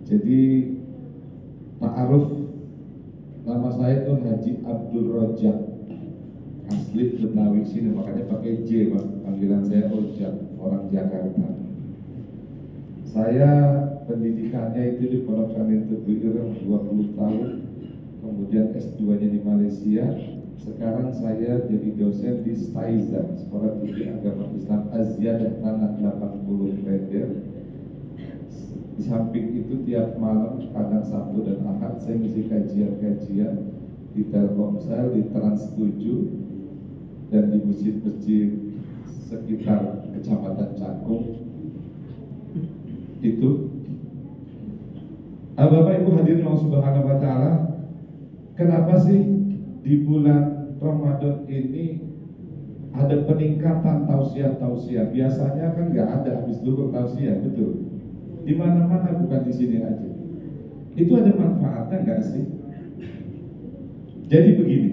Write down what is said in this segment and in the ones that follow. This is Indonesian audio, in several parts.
Jadi Pak Aruf, nama saya tuh Haji Abdul Rojak, asli Betawi sini, makanya pakai J Pak. Panggilan saya Rojak, orang Jakarta. Saya pendidikannya itu di Pondok Pesantren Tebu Ireng 20 tahun, kemudian S2-nya di Malaysia. Sekarang saya jadi dosen di Staiza, Sekolah Tinggi Agama Islam Aziyadah Tanah 80 meter. Di samping itu tiap malam, kadang Sabtu dan Ahad, saya mengisi kajian-kajian di Telkomsel, di Trans 7, dan di masjid-masjid sekitar Kecamatan Cakung. Itu Bapak Ibu hadirin Allah Subhanahu wa Ta'ala, kenapa sih di bulan Ramadan ini ada peningkatan tausiah-tausiah? Biasanya kan nggak ada habis zuhur tausiah, betul? Di mana-mana, bukan di sini aja. Itu ada manfaatnya nggak sih? Jadi begini,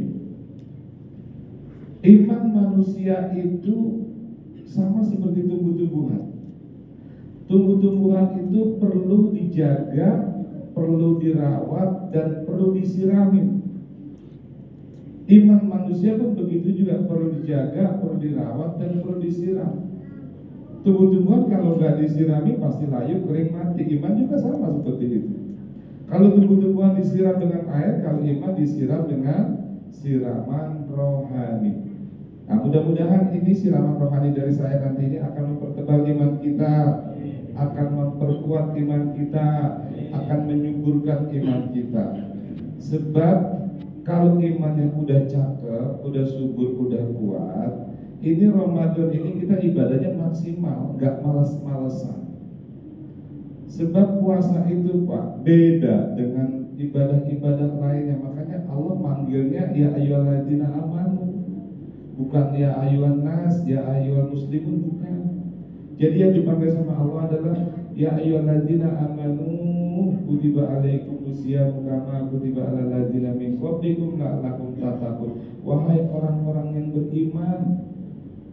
iman manusia itu sama seperti tumbuh-tumbuhan. Tumbuh-tumbuhan itu perlu dijaga, perlu dirawat, dan perlu disiramin. Iman manusia pun begitu juga, perlu dijaga, perlu dirawat, dan perlu disiram. Tumbuh-tumbuhan kalau nggak disirami pasti layu, kering, mati. Iman juga sama seperti itu. Kalau tumbuh-tumbuhan disiram dengan air, kalau iman disiram dengan siraman rohani. Nah, mudah-mudahan ini siraman rohani dari saya nanti ini akan mempertebal iman kita, akan memperkuat iman kita, akan menyuburkan iman kita. Sebab kalau imannya udah cakep, udah subur, udah kuat, ini Ramadan ini kita ibadahnya maksimal, nggak malas-malesan. Sebab puasa itu Pak beda dengan ibadah-ibadah lainnya. Makanya Allah manggilnya ya ayyuhalladzina amanu, bukan ya ayyuhan nas, ya ayyuhal muslimun, bukan. Jadi yang dipanggil sama Allah adalah ya ayyuhalladzina amanu kutiba alaikumusyamu kama kutiba alal ladzina min qablikum la'allakum tattaqun. Wahai orang-orang yang beriman,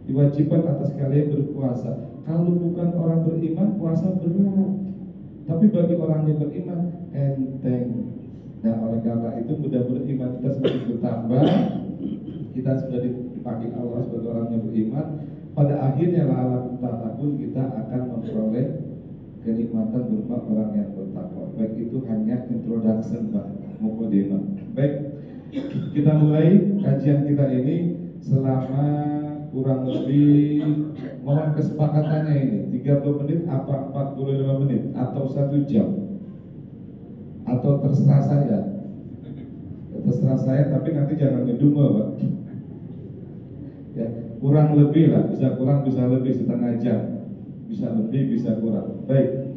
diwajibkan atas kalian berpuasa. Kalau bukan orang beriman, puasa berat. Tapi bagi orang yang beriman, enteng. Nah, oleh karena itu mudah-mudahan iman kita semakin bertambah. Kita sudah dipanggil Allah sebagai orang yang beriman. Pada akhirnya la'allakum tattaqun, kita akan memperoleh kenikmatan berupa orang yang bertakwa. Baik, itu hanya introduction Pak, mukadimah. Baik, kita mulai kajian kita ini selama kurang lebih, mohon kesepakatannya ini 30 menit apa 45 menit atau 1 jam, atau terserah saya. Terserah saya, tapi nanti jangan ngedumel Pak. Ya, kurang lebih lah, bisa kurang bisa lebih, setengah jam, bisa lebih bisa kurang. Baik,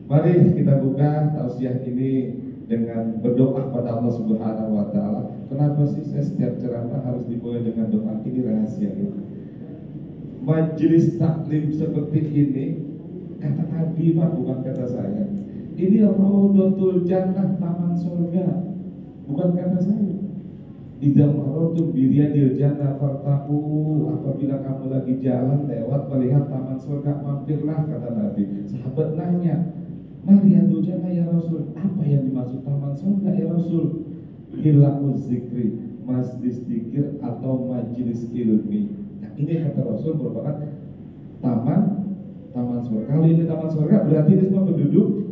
mari kita buka tausiah ini dengan berdoa pada Allah Subhanahu wa Ta'ala. Kenapa sih saya setiap ceramah harus dimulai dengan doa? Ini rahasia ya. Majelis taklim seperti ini, kata Nabi Pak, bukan kata saya. Ini Raudhatul Jannah, taman surga, bukan kata saya. Idza marartum biriyadil jannah fartaqu, apabila kamu lagi jalan lewat melihat taman surga, mampirlah, kata Nabi. Sahabat nanya, Mariyadul jannah ya Rasul, apa yang dimaksud taman surga ya Rasul? Hilakul zikri, majlis zikir atau majelis ilmi. Nah, ini kata Rasul merupakan taman surga. Kalau ini taman surga berarti ini semua penduduk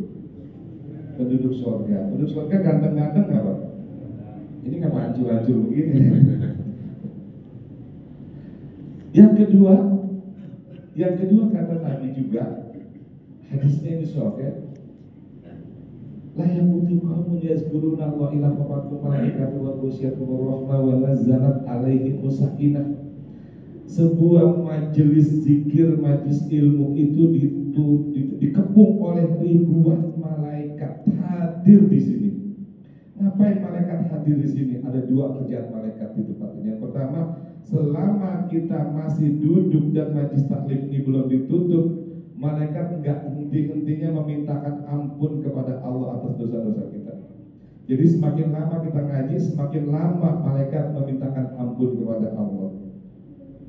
surga. Penduduk surga ganteng-ganteng nggak Pak? Ini nggak hancur-hancur begini. Yang kedua kata Nabi juga, hadisnya ini surga. La yamutu qaumun yazkuruna wa ila faqatu malaikatu wa ghasyiyatu rahmah wa nazzalat alaihim sakinah. Sebuah majelis zikir, majelis ilmu itu dikepung oleh ribuan malaikat hadir di sini. Ngapain malaikat hadir di sini? Ada 2 kerjaan malaikat di tempat ini. Yang pertama, selama kita masih duduk dan majelis taklim ini belum ditutup, malaikat enggak henti-hentinya memintakan ampun kepada Allah atas dosa-dosa kita. Jadi semakin lama kita ngaji, semakin lama malaikat memintakan ampun kepada Allah.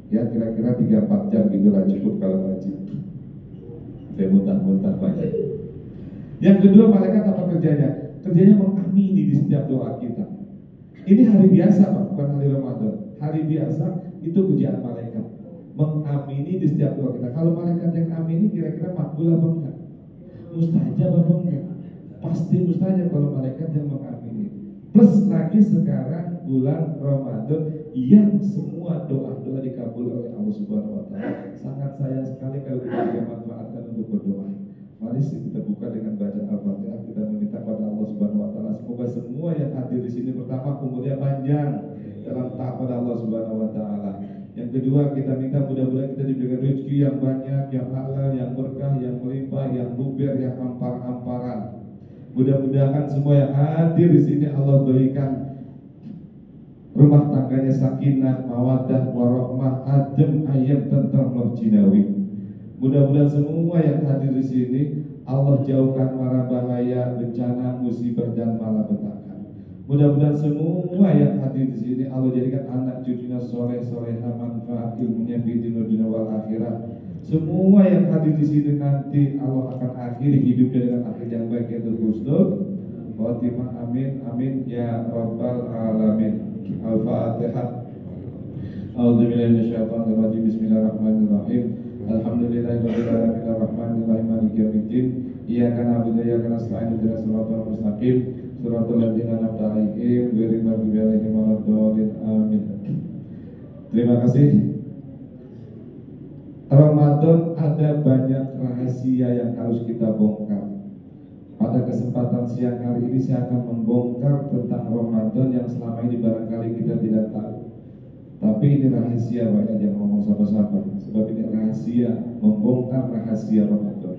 Ya, kira-kira 3-4 jam gitulah cukup kalau ngaji. Saya muntah-muntah banyak. Yang kedua, malaikat apa kerjanya? Kerjanya mengamini di setiap doa kita. Ini hari biasa Pak, bukan hari Ramadan. Hari biasa itu kerjaan malaikat, mengamini di setiap doa kita. Kalau malaikat yang amini, kira-kira makbul apa enggak? Mustajab apa enggak? Pasti mustajab kalau malaikat yang mengamini. Plus lagi sekarang bulan Ramadan yang semua doa-doa dikabul oleh Allah Subhanahu wa taala. Sangat sayang sekali kalau kita manfaatkan untuk berdoa. Mari kita buka dengan baca Al-Fatihah, kita meminta pada Allah Subhanahu wa taala semoga semua yang hadir di sini pertama umurnya panjang dalam taat pada Allah Subhanahu wa taala. Yang kedua, kita minta mudah-mudahan kita diberikan rezeki yang banyak, yang halal, yang berkah, yang melimpah, yang luber, yang ampar-amparan. Mudah-mudahan semua yang hadir di sini Allah berikan rumah tangganya sakinah, mawaddah, warahmah, adem, ayam, tentram, jinawi. Mudah-mudahan semua yang hadir di sini Allah jauhkan mara bahaya, bencana, musibah dan malapetaka. Mudah-mudahan semua yang hadir di sini Allah jadikan anak cucunya soleh-solehah, manfaat ilmunya fi dunia wal akhirat. Semua yang hadir di sini nanti Allah akan akhiri hidupnya dengan akhir yang baik, yaitu husnul khotimah. Amin amin ya rabbal alamin. Al-Fatihah. A'udzubillahi minasyaitonir rajim. Bismillahirrahmanirrahim. Alhamdulillahirabbil alamin arrahmanir rahim maliki yaumiddin. Iyyaka na'budu wa iyyaka nasta'in ihdinas siratal mustaqim siratal ladzina an'amta 'alaihim ghairil maghdubi 'alaihim waladdallin. Amin. Terima kasih. Ramadan ada banyak rahasia yang harus kita bongkar. Pada kesempatan siang hari ini saya akan membongkar tentang Ramadan yang selama ini barangkali kita tidak tahu. Tapi ini rahasia Pak, jangan ngomong siapa-siapa. Sebab ini rahasia, membongkar rahasia Ramadan.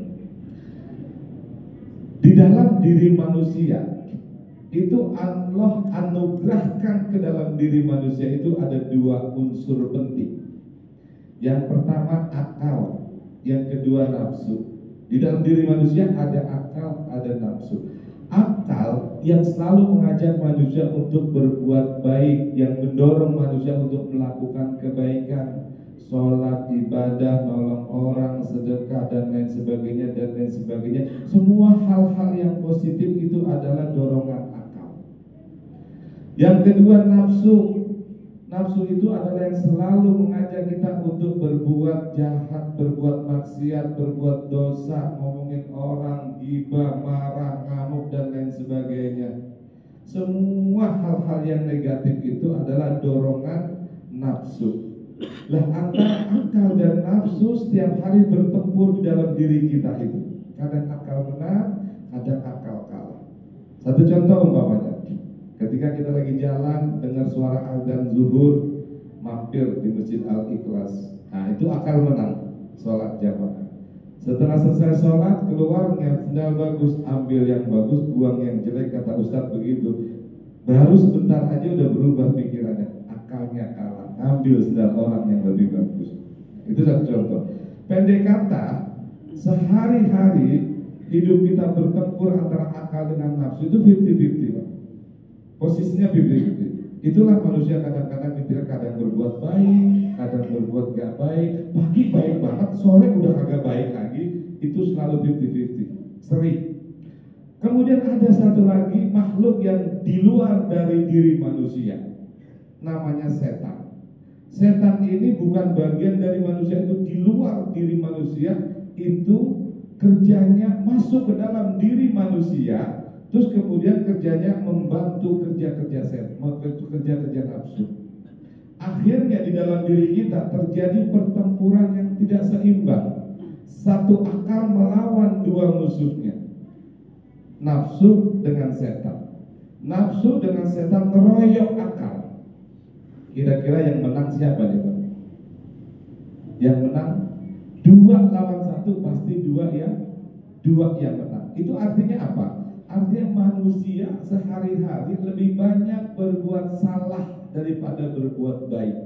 Di dalam diri manusia itu Allah anugerahkan ke dalam diri manusia itu ada dua unsur penting. Yang pertama akal, yang kedua nafsu. Di dalam diri manusia ada akal, ada nafsu. Akal yang selalu mengajak manusia untuk berbuat baik, yang mendorong manusia untuk melakukan kebaikan, sholat, ibadah, nolong orang, sedekah dan lain sebagainya dan lain sebagainya. Semua hal-hal yang positif itu adalah dorongan akal. Yang kedua nafsu. Nafsu itu adalah yang selalu mengajak kita untuk berbuat jahat, berbuat maksiat, berbuat dosa, ngomongin orang, ghibah, marah, ngamuk dan lain sebagainya. Semua hal-hal yang negatif itu adalah dorongan nafsu. Lah antara akal dan nafsu setiap hari bertempur di dalam diri kita itu. Kadang akal menang, kadang akal kalah. Satu contoh umpamanya, ketika kita lagi jalan dengar suara adzan zuhur, mampir di Masjid Al-Ikhlas. Nah, itu akal menang, sholat jamaah. Setelah selesai sholat, keluar niat sendal bagus, ambil yang bagus, buang yang jelek, kata Ustadz begitu. Baru sebentar aja udah berubah pikirannya, akalnya kalah, ambil sendal orang yang lebih bagus. Itu satu contoh. Pendek kata, sehari-hari hidup kita bertempur antara akal dengan nafsu itu 50-50 Pak. Posisinya 50-50. Itulah manusia kadang-kadang kita kadang berbuat baik, kadang berbuat gak baik. Pagi baik banget, sore udah kagak baik lagi. Itu selalu 50-50, sering. Kemudian ada satu lagi makhluk yang di luar dari diri manusia, namanya setan. Setan ini bukan bagian dari manusia, itu di luar diri manusia. Itu kerjanya masuk ke dalam diri manusia, terus kemudian kerjanya membantu kerja-kerja setan, kerja-kerja nafsu. Akhirnya di dalam diri kita terjadi pertempuran yang tidak seimbang. Satu akal melawan dua musuhnya, nafsu dengan setan. Nafsu dengan setan meroyok akal. Kira-kira yang menang siapa nih Pak? Yang menang dua lawan satu, pasti dua yang menang. Itu artinya apa? Artinya manusia sehari-hari lebih banyak berbuat salah daripada berbuat baik.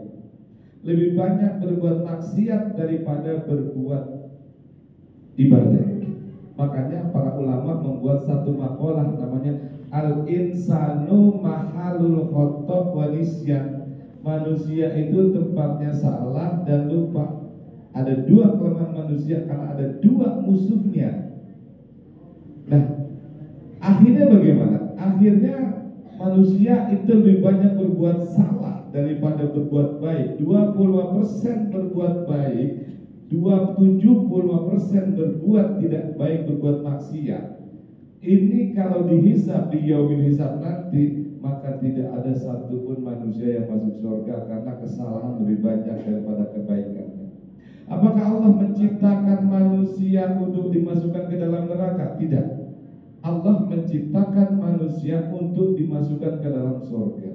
Lebih banyak berbuat maksiat daripada berbuat ibadah. Makanya para ulama membuat satu makalah namanya Al-insanu mahalul khotok wa nisyan. Manusia itu tempatnya salah dan lupa. Ada dua kelemahan manusia karena ada dua musuhnya. Nah, Akhirnya bagaimana? Akhirnya manusia itu lebih banyak berbuat salah daripada berbuat baik. 25% berbuat baik, 75% berbuat tidak baik, berbuat maksiat. Ini kalau dihisab di yaumil hisab nanti, maka tidak ada satupun manusia yang masuk surga karena kesalahan lebih banyak daripada kebaikannya. Apakah Allah menciptakan manusia untuk dimasukkan ke dalam neraka? Tidak. Allah menciptakan manusia untuk dimasukkan ke dalam surga.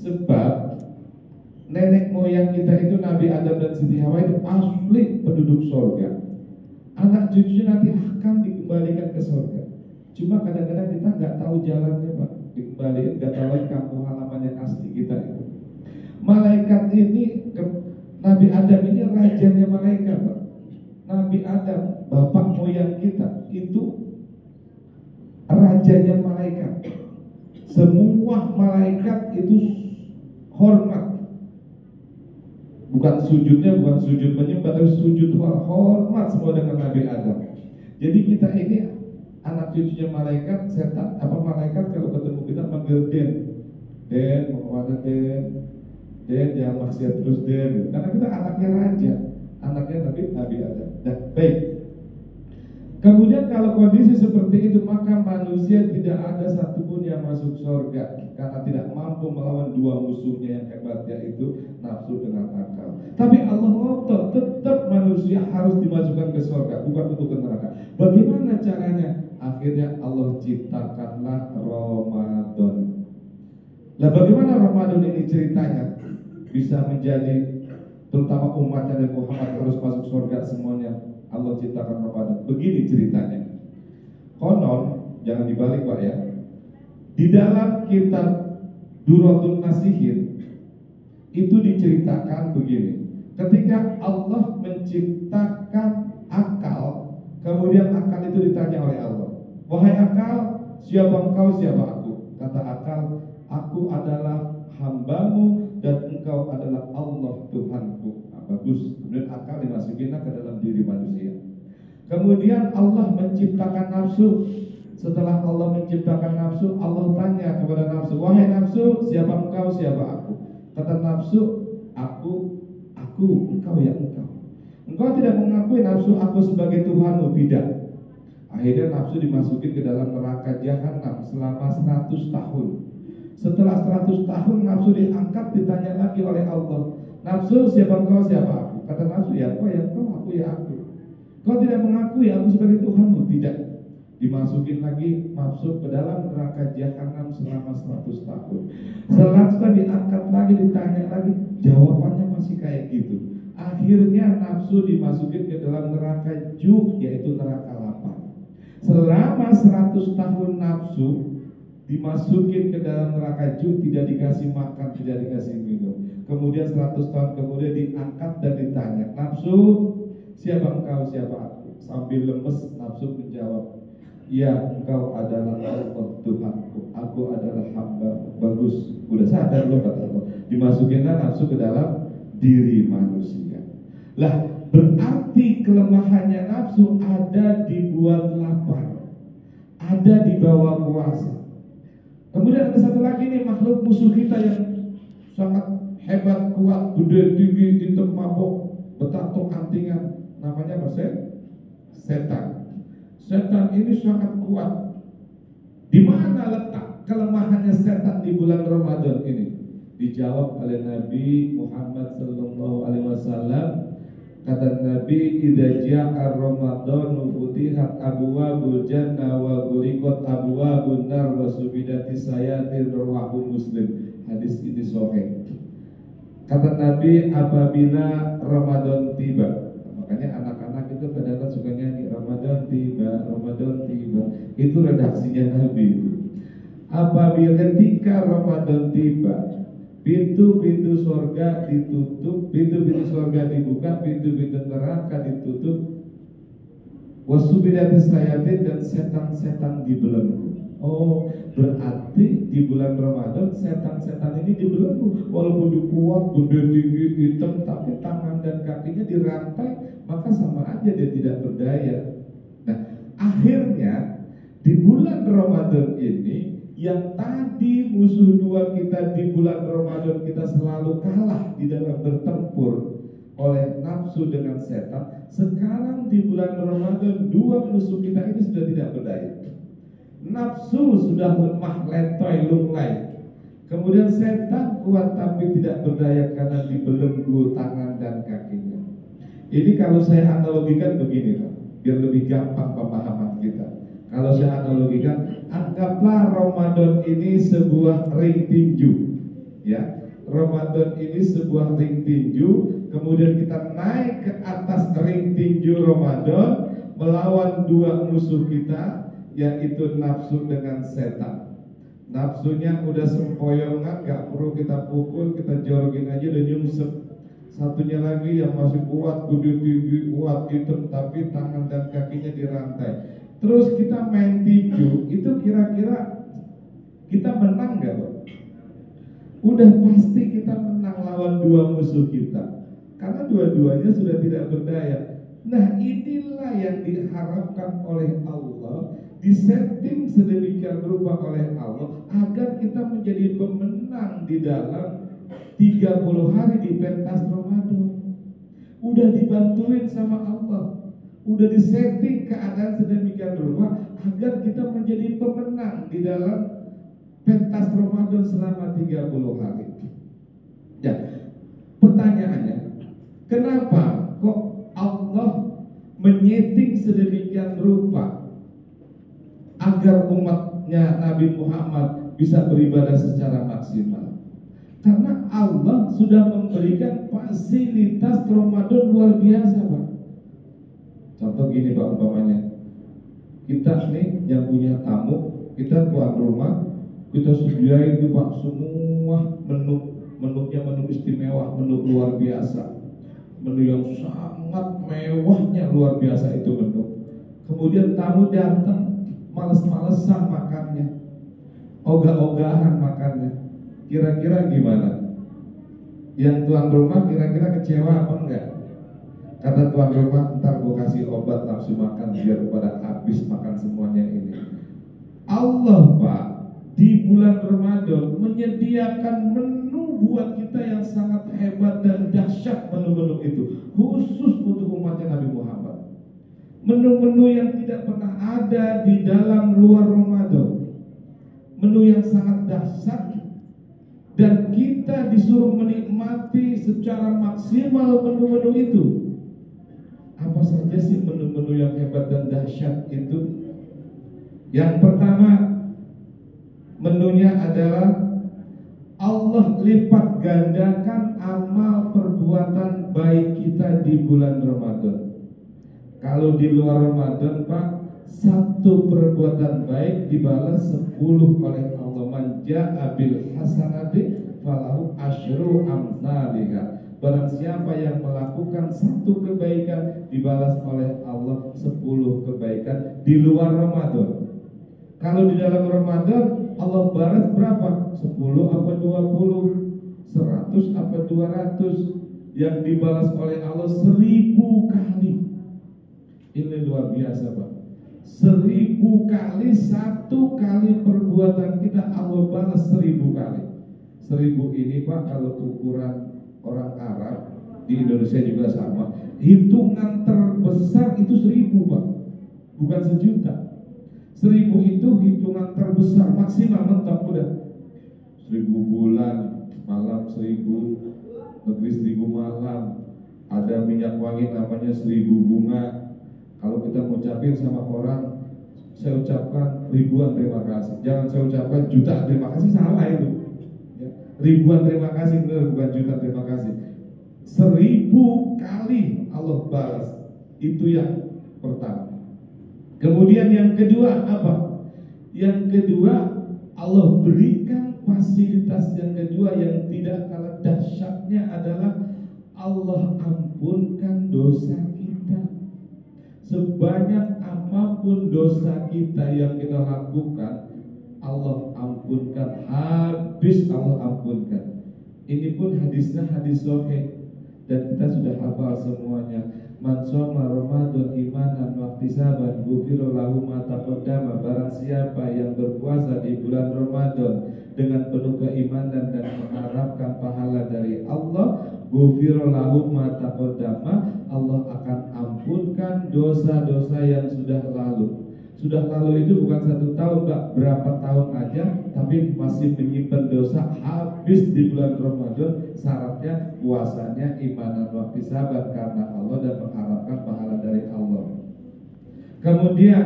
Sebab nenek moyang kita itu Nabi Adam dan Siti Hawa itu asli penduduk surga. Anak cucunya nanti akan dikembalikan ke surga. Cuma kadang-kadang kita nggak tahu jalannya, Pak. Dikembalikan, nggak tahu lagi kampung halaman yang asli kita itu. Malaikat ini, Nabi Adam ini rajanya malaikat, Pak. Nabi Adam, bapak moyang kita itu rajanya malaikat. Semua malaikat itu hormat. Bukan sujudnya, bukan sujud menyembah, tapi sujud hormat semua dengan Nabi Adam. Jadi kita ini anak cucunya malaikat. Setan apa malaikat kalau ketemu kita manggil Den mau kemana Den jangan maksiat terus Den, karena kita anaknya raja, anaknya Nabi Adam. Nah, baik. Kemudian kalau kondisi seperti itu, maka manusia tidak ada satupun yang masuk surga karena tidak mampu melawan dua musuhnya yang hebat, yaitu nafsu dengan akal. Tapi Allah ngotot, tetap manusia harus dimasukkan ke surga, bukan untuk ke neraka. Bagaimana caranya? Akhirnya Allah ciptakanlah Ramadan. Lah bagaimana Ramadan ini ceritanya bisa menjadi, terutama umatnya dan Muhammad harus masuk surga semuanya? Allah ciptakan Ramadan. Begini ceritanya. Konon, jangan dibalik Pak ya. Di dalam kitab Duratul Nasihin itu diceritakan begini. Ketika Allah menciptakan akal, kemudian akal itu ditanya oleh Allah, wahai akal, siapa engkau, siapa aku? Kata akal, aku adalah hambamu dan engkau adalah Allah Tuhanku. Bagus. Kemudian akal dimasukinlah ke dalam diri manusia. Kemudian Allah menciptakan nafsu. Setelah Allah menciptakan nafsu, Allah tanya kepada nafsu, wahai nafsu, siapa engkau, siapa aku? Kata nafsu, aku, engkau ya engkau. Engkau tidak mengakui nafsu aku sebagai Tuhanmu, tidak. Akhirnya nafsu dimasukin ke dalam neraka jahanam selama 100 tahun. Setelah 100 tahun nafsu diangkat, ditanya lagi oleh Allah, nafsu siapa engkau, siapa aku? Kata nafsu, ya engkau ya engkau, aku ya aku. Kau tidak mengakui aku sebagai Tuhanmu, tidak. Dimasukin lagi nafsu ke dalam neraka jahanam selama 100 tahun. Selanjutnya diangkat lagi, ditanya lagi, jawabannya masih kayak gitu. Akhirnya nafsu dimasukin ke dalam neraka juk, yaitu neraka lapar. Selama 100 tahun nafsu dimasukin ke dalam neraka juk, tidak dikasih makan, tidak dikasih minum. Kemudian 100 tahun kemudian diangkat dan ditanya, nafsu siapa engkau, siapa aku? Sambil lemes nafsu menjawab, ya engkau adalah Allah Tuhanku, aku adalah hamba. Bagus, udah sadar loh kata Allah. Dimasukinlah nafsu ke dalam diri manusia. Lah berarti kelemahannya nafsu ada dibuat lapar, ada dibawa puasa. Kemudian ada satu lagi nih makhluk musuh kita yang sangat hebat, kuat, gede, tinggi, hitam, mabok, betatung, antingan. Namanya apa? Setan. Setan ini sangat kuat. Di mana letak kelemahannya setan di bulan Ramadan ini? Dijawab oleh Nabi Muhammad SAW. Kata Nabi, idza ja'a Ramadhanu futihat abwabul jannah wa ghuliqat abwabun nar wa subidatis sayatir, rawahu Muslim. Hadis ini sahih. Kata Nabi, apabila Ramadan tiba, makanya anak-anak itu kadang-kadang suka nyanyi Ramadan tiba, Ramadan tiba. Itu redaksinya Nabi itu. Apabila ketika Ramadan tiba, pintu-pintu surga ditutup, pintu-pintu surga dibuka, pintu-pintu neraka ditutup, wasubidatis sayatin, dan setan-setan dibelenggu. Oh, berarti di bulan Ramadan setan-setan ini dibelenggu. Walaupun dia kuat, gede, tinggi, hitam, tapi tangan dan kakinya dirantai, maka sama aja dia tidak berdaya. Nah, akhirnya Di bulan Ramadan ini, yang tadi musuh dua kita di bulan Ramadan kita selalu kalah di dalam bertempur oleh nafsu dengan setan, sekarang di bulan Ramadan dua musuh kita ini sudah tidak berdaya. Nafsu sudah lemah, letoy, lunglai. Kemudian setan kuat tapi tidak berdaya karena dibelenggu tangan dan kakinya. Ini kalau saya analogikan begini Pak, biar lebih gampang pemahaman kita. Kalau saya analogikan, anggaplah Ramadan ini sebuah ring tinju, ya. Ramadan ini sebuah ring tinju, kemudian kita naik ke atas ring tinju Ramadan melawan dua musuh kita, yaitu nafsu dengan setan. Nafsunya udah sempoyongan, gak perlu kita pukul, kita jorogin aja udah nyungsep. Satunya lagi yang masih kuat, kudu tinggi, kuat hitam, tapi tangan dan kakinya dirantai. Terus kita main tinju, itu kira-kira kita menang gak Pak? Udah pasti kita menang lawan dua musuh kita, karena dua-duanya sudah tidak berdaya. Nah inilah yang diharapkan oleh Allah, disetting sedemikian rupa oleh Allah agar kita menjadi pemenang di dalam 30 hari di pentas Ramadan. Udah dibantuin sama Allah, udah disetting keadaan sedemikian rupa agar kita menjadi pemenang di dalam pentas Ramadan selama 30 hari. Ya, pertanyaannya, kenapa kok Allah menyeting sedemikian rupa agar umatnya Nabi Muhammad bisa beribadah secara maksimal? Karena Allah sudah memberikan fasilitas Ramadan luar biasa Pak. Contoh gini Pak, umpamanya kita nih yang punya tamu, kita tuan rumah, kita sediain itu Pak semua menunya menu istimewa, menu luar biasa, menu yang sangat mewahnya luar biasa itu menu. Kemudian tamu datang males-malesan makannya, ogah-ogahan makannya. Kira-kira gimana? Yang tuan rumah kira-kira kecewa apa enggak? Kata tuan rumah, ntar gue kasih obat nafsu makan biar pada habis makan semuanya ini. Allah Pak di bulan Ramadan menyediakan menu buat kita yang sangat hebat dan dahsyat. Menu-menu itu khusus untuk umatnya Nabi Muhammad. Menu-menu yang tidak pernah ada di dalam luar Ramadan. Menu yang sangat dahsyat, dan kita disuruh menikmati secara maksimal menu-menu itu. Apa saja sih menu-menu yang hebat dan dahsyat itu? Yang pertama, menunya adalah Allah lipat gandakan amal perbuatan baik kita di bulan Ramadan. Kalau di luar Ramadan Pak, satu perbuatan baik dibalas 10 oleh Allah. Man ja'a bil hasanati falahu asyru amsalihha. Barang siapa yang melakukan satu kebaikan dibalas oleh Allah 10 kebaikan di luar Ramadan. Kalau di dalam Ramadan Allah balas berapa? 10 apa 20? 100 apa 200? Yang dibalas oleh Allah 1000 kali. Ini luar biasa Pak. 1000 kali, satu kali perbuatan kita Allah balas 1000 kali. 1000 ini Pak, kalau ukuran orang Arab di Indonesia juga sama. Hitungan terbesar itu 1000 Pak, bukan sejuta. 1000 itu hitungan terbesar, maksimal mentok udah. 1000 bulan, malam 1000, negeri 1000 malam. Ada minyak wangi namanya 1000 bunga. Kalau kita ngucapin sama orang, saya ucapkan ribuan terima kasih. Jangan saya ucapkan jutaan terima kasih, salah itu. Ya. Ribuan terima kasih, benar, bukan juta terima kasih. 1000 kali Allah balas. Itu yang pertama. Kemudian yang kedua apa? Yang kedua, Allah berikan fasilitas yang kedua yang tidak kalah dahsyatnya adalah Allah ampunkan dosa kita. Sebanyak apapun dosa kita yang kita lakukan, Allah ampunkan, habis Allah ampunkan. Ini pun hadisnya hadis sahih dan kita sudah hafal semuanya. Man shoma Ramadan imanan wa ihtisaban ghufira lahu ma taqaddama. Barang siapa yang berpuasa di bulan Ramadan dengan penuh keimanan dan mengharapkan pahala dari Allah, ghufira lahu ma taqaddama, Allah akan ampunkan dosa-dosa yang sudah lalu. Sudah lalu itu bukan 1 tahun, Pak, berapa tahun aja, tapi masih menyimpan dosa. Habis di bulan Ramadan, syaratnya puasanya imanan wa ihtisaban karena Allah dan mengharapkan pahala dari Allah. Kemudian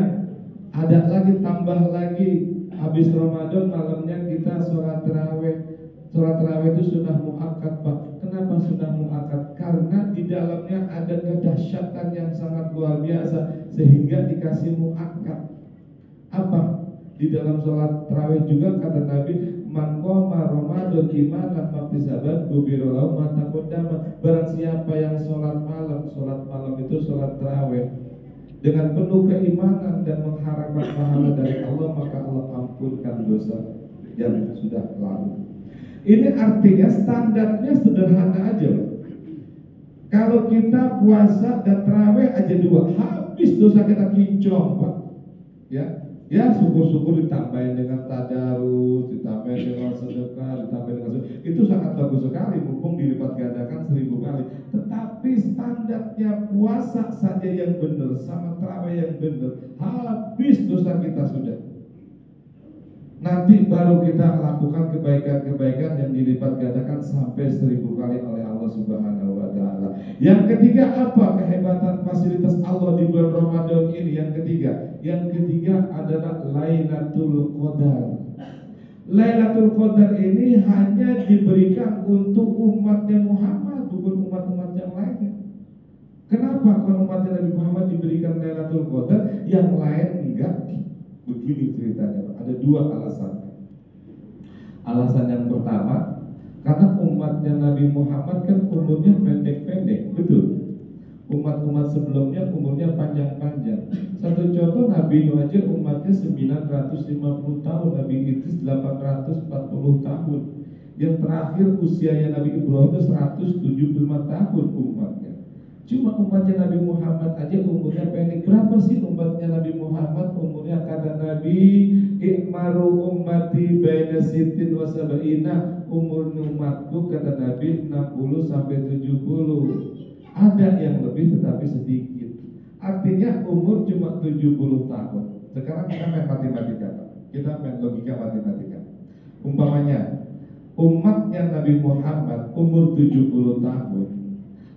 ada lagi, tambah lagi, habis Ramadan malamnya kita sholat tarawih. Sholat tarawih itu sunnah muakkad, Pak. Kenapa sunnah muakkad? Karena di dalamnya ada kedahsyatan yang sangat luar biasa sehingga dikasih muakkad. Apa? Di dalam sholat tarawih juga kata Nabi, man qoma Ramadan imanan wa ihtisaban ghufira lahu ma taqaddama. Barang siapa yang sholat malam itu sholat tarawih dengan penuh keimanan dan mengharapkan pahala dari Allah, maka Allah ampunkan dosa yang sudah lalu. Ini artinya standarnya sederhana aja, Pak. Kalau kita puasa dan tarawih aja 2, habis dosa kita kinclong, Pak. Ya syukur-syukur ditambahin dengan tadarus, ditambahin dengan sedekah, ditambahin dengan sedekah. Itu sangat bagus sekali, mumpung dilipat gandakan 1000 kali. Tetapi standarnya puasa saja yang benar sama tarawih yang benar, habis dosa kita sudah. Nanti baru kita lakukan kebaikan-kebaikan yang dilipat gandakan sampai 1000 kali oleh Allah Subhanahu wa Ta'ala. Yang ketiga, apa kehebatan fasilitas Allah di bulan Ramadan ini? Yang ketiga adalah Lailatul Qadar. Lailatul Qadar ini hanya diberikan untuk umatnya Muhammad, bukan umat-umat yang lainnya. Kenapa kalau umatnya Nabi Muhammad diberikan Lailatul Qadar, yang lain enggak? Begini ceritanya, Pak. Ada 2 alasan. Alasan yang pertama, karena umatnya Nabi Muhammad kan umurnya pendek-pendek, betul. Umat-umat sebelumnya umurnya panjang-panjang. Satu contoh, Nabi Nuh aja umatnya 950 tahun, Nabi Idris 840 tahun. Yang terakhir usianya Nabi Ibrahim itu 175 tahun umatnya. Cuma umatnya Nabi Muhammad aja umurnya pendek. Berapa sih umatnya Nabi Muhammad umurnya? Kata Nabi, ikmaru ummati baina sittin wa sab'ina. Umur umatku kata Nabi 60 sampai 70. Ada yang lebih tetapi sedikit. Artinya umur cuma 70 tahun. Sekarang kita main matematika, Pak. Kita main logika matematika. Umpamanya umatnya Nabi Muhammad umur 70 tahun,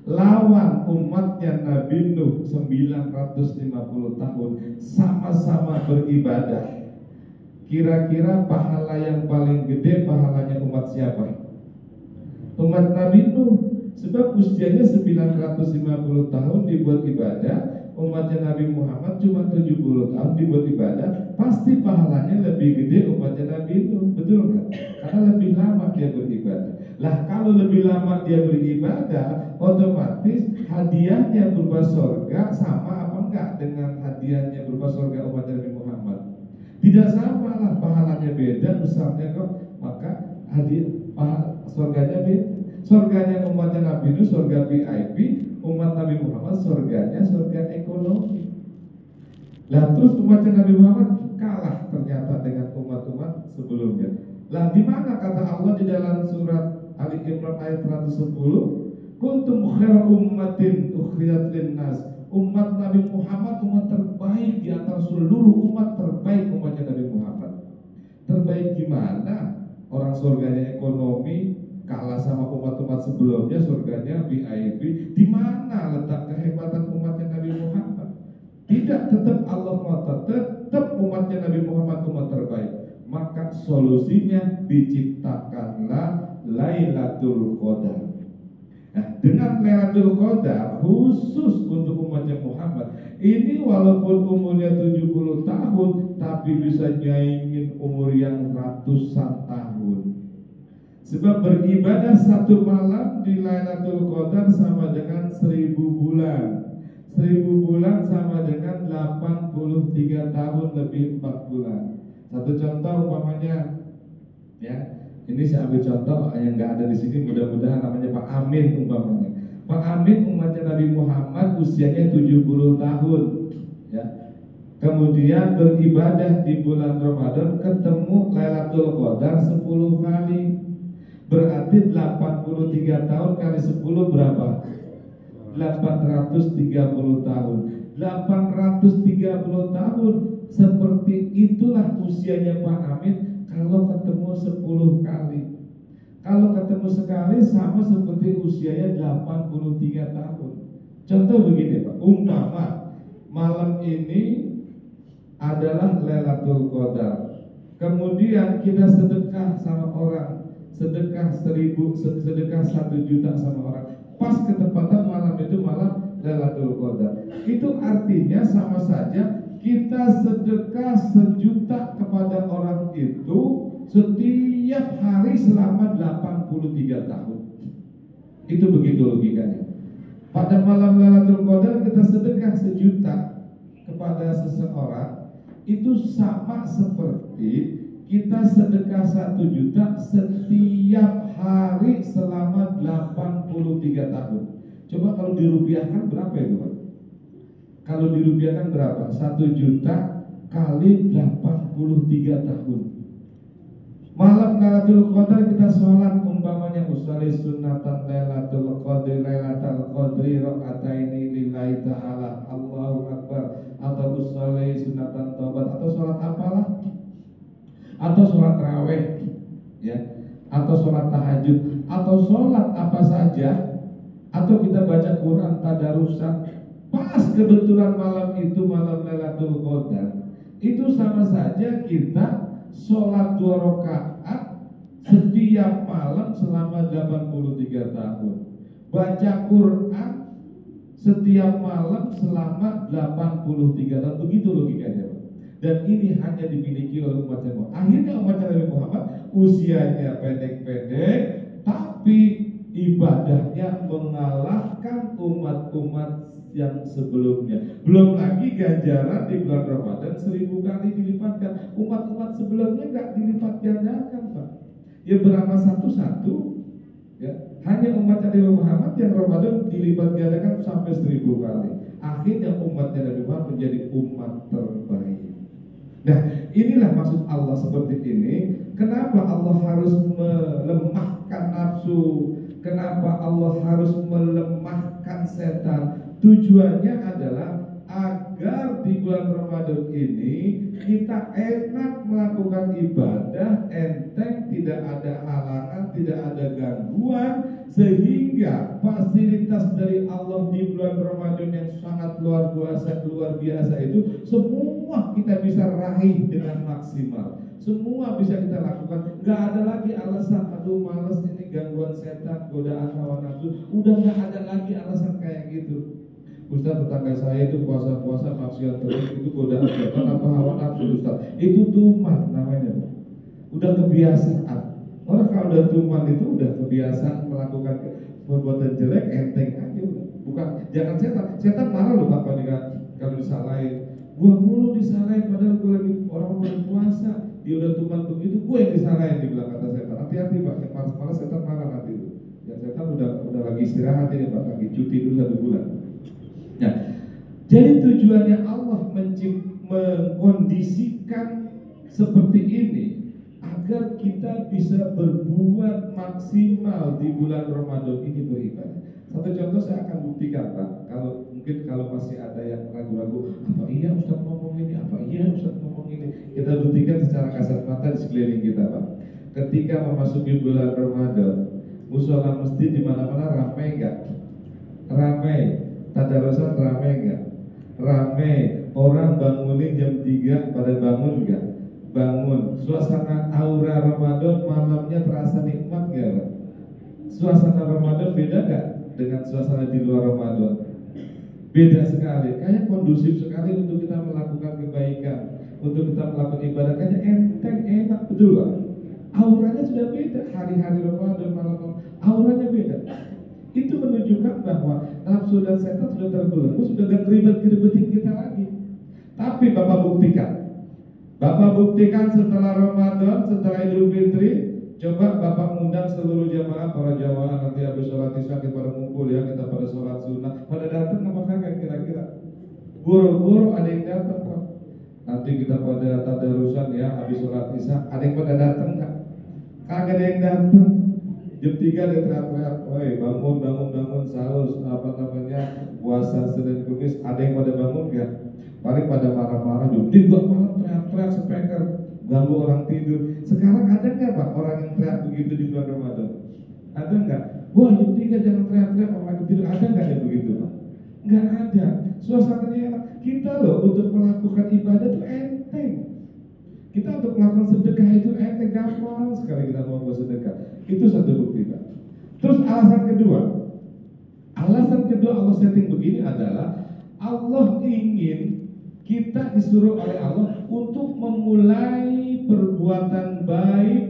lawan umatnya Nabi Nuh 950 tahun, sama-sama beribadah. Kira-kira pahala yang paling gede pahalanya umat siapa? Umat Nabi Nuh. Sebab usianya 950 tahun dibuat ibadah, umatnya Nabi Muhammad cuma 70 tahun dibuat ibadah, pasti pahalanya lebih gede umatnya Nabi Nuh. Betul kan? Karena lebih lama dia beribadah. Lah kalau lebih lama dia beribadah, otomatis hadiahnya berupa surga sama apa enggak dengan hadiahnya berupa surga umat Nabi Muhammad? Tidak sama lah, pahalanya beda besarnya kok. Maka hadiah surganya beda. Surganya umatnya Nabi Nuh surga VIP, umat Nabi Muhammad surganya surga ekonomi. Lah terus umatnya Nabi Muhammad kalah ternyata dengan umat-umat sebelumnya. Lah di mana kata Allah di dalam surat Ali Imran ayat 110, kuntum khairu ummatin ukhrijat linnas. Umat Nabi Muhammad umat terbaik di antara seluruh umat, terbaik umatnya Nabi Muhammad. Terbaik gimana? Orang surganya ekonomi kalah sama umat-umat sebelumnya, surganya VIP. Di mana letak kehebatan umatnya Nabi Muhammad? Tidak, tetap Allah ngotot, tetap umatnya Nabi Muhammad umat terbaik. Maka solusinya diciptakanlah Lailatul Qadar. Nah, dengan Lailatul Qadar khusus untuk umatnya Muhammad ini, walaupun umurnya 70 tahun, tapi bisa nyaingin umur yang ratusan tahun. Sebab beribadah 1 malam di Lailatul Qadar sama dengan 1000 bulan. 1000 bulan sama dengan 83 tahun lebih 4 bulan. Satu contoh umpamanya, ya, ini saya ambil contoh yang nggak ada di sini, mudah-mudahan namanya Pak Amin umpamanya. Pak Amin umatnya Nabi Muhammad usianya 70 tahun ya. Kemudian beribadah di bulan Ramadan, ketemu Lailatul Qadar 10 kali. Berarti 83 tahun kali 10 berapa? 830 tahun. 830 tahun. Seperti itulah usianya Pak Amin kalau ketemu 10 kali. Kalau ketemu sekali sama seperti usianya 83 tahun. Contoh begini Pak, umpama malam ini adalah Lailatul Qadar. Kemudian kita sedekah sama orang, sedekah 1000, sedekah 1 juta sama orang. Pas ketepatan malam itu malam Lailatul Qadar. Itu artinya sama saja kita sedekah 1 juta kepada orang itu setiap hari selama 83 tahun. Itu begitu logikanya. Pada malam Lailatul Qadar kita sedekah 1 juta kepada seseorang, itu sama seperti kita sedekah 1 juta setiap hari selama 83 tahun. Coba kalau dirupiahkan berapa itu Pak? Kalau dirupiahkan berapa? 1 juta kali 83 tahun. Malam Lailatul Qadar kita sholat umpamanya usolli sunnatan Lailatul Qadri Lailatul Qadri rakaataini lillahi ta'ala Allahu Akbar, atau usolli sunnatan taubat, atau sholat apalah, atau sholat raweh ya, atau sholat tahajud, atau sholat apa saja, atau kita baca Quran tadarusan, pas kebetulan malam itu malam Lailatul Qadar, itu sama saja kita sholat 2 rakaat setiap malam selama 83 tahun. Baca Quran setiap malam selama 83 tahun. Begitu logikanya Pak. Dan ini hanya dimiliki oleh umat Muhammad. Akhirnya umat Nabi Muhammad usianya pendek-pendek, tapi ibadahnya mengalahkan umat-umat yang sebelumnya. Belum lagi ganjaran di bulan Ramadan 1000 kali dilipatkan. Umat-umat sebelumnya nggak dilipat gandakan Pak. Ya beramal satu-satu ya. Hanya umat Nabi Muhammad yang Ramadan dilipat gandakan sampai 1000 kali. Akhirnya umat Nabi Muhammad menjadi umat terbaik. Nah inilah maksud Allah seperti ini. Kenapa Allah harus melemahkan nafsu? Kenapa Allah harus melemahkan setan? Tujuannya adalah agar di bulan Ramadan ini kita enak melakukan ibadah, enteng, tidak ada halangan, tidak ada gangguan, sehingga fasilitas dari Allah di bulan Ramadan yang sangat luar biasa itu semua kita bisa raih dengan maksimal. Semua bisa kita lakukan. Gak ada lagi alasan aduh males ini gangguan setan, godaan hawa nafsu. Udah gak ada lagi alasan kayak gitu. Ustaz, tetangga saya itu puasa-puasa maksiat terus, itu godaan setan apa hawa nafsu Ustaz? Itu tuman namanya. Udah kebiasaan. Orang kalau udah tuman itu udah kebiasaan melakukan perbuatan jelek, enteng aja udah. Bukan, jangan setan marah loh Pak kalau disalahin. Gua mulu disalahin padahal gua lagi orang puasa. Dia udah tuman begitu, gue yang disalahin dibilang kata setan. Hati-hati Pak, malah setan marah nanti itu. Ya setan udah lagi istirahat ini Pak, lagi cuti dulu 1 bulan. Nah, jadi tujuannya Allah mengkondisikan seperti ini agar kita bisa berbuat maksimal di bulan Ramadan ini beribadah. Satu contoh saya akan buktikan Pak. Kalau masih ada yang ragu-ragu, apa iya Ustaz ngomong ini, apa iya Ustaz ngomong ini, kita buktikan secara kasat mata di sekeliling kita Pak. Ketika memasuki bulan Ramadan, musola masjid di mana-mana ramai enggak? Ramai. Tadarusan ramai enggak? Ramai. Orang bangunin jam 3 pada bangun enggak? Bangun. Suasana aura Ramadan malamnya terasa nikmat enggak Pak? Suasana Ramadan beda enggak dengan suasana di luar Ramadan? Beda sekali. Kayak kondusif sekali untuk kita melakukan kebaikan, untuk kita melakukan ibadah. Kayaknya enteng, enak, betul Pak? Auranya sudah beda. Hari-hari Ramadan malam auranya beda. Itu menunjukkan bahwa nafsu dan setan sudah terbelenggu, sudah gak keribet-keribetin kita lagi. Tapi Bapak buktikan setelah Ramadan, setelah Idul Fitri, Coba Bapak undang seluruh jamaah, para jamaah nanti habis sholat isya kita pada ngumpul ya, kita pada sholat sunnah. Pada datang apa kagak kira-kira? Buru-buru ada yang datang kok. Nanti kita pada tadarusan ya, habis sholat isya, ada yang pada datang nggak? Kagak ada yang datang. Jam 3 ada teriak-teriak, woi bangun bangun bangun sahur apa namanya puasa Senin Kamis, ada yang pada bangun nggak? Paling pada marah-marah, jam 3 malam teriak-teriak speaker ganggu orang tidur. Sekarang ada nggak Pak orang yang teriak begitu di bulan Ramadan? Ada nggak? Wah jam 3 jangan teriak-teriak orang lagi tidur. Ada nggak yang begitu Pak? Nggak ada. Suasananya enak. Kita loh untuk melakukan ibadah itu enteng. Kita untuk melakukan sedekah itu enteng, gampang sekali kita mau buat sedekah. Itu satu bukti Pak. Terus alasan kedua Allah setting begini adalah Allah ingin kita disuruh oleh Allah untuk memulai perbuatan baik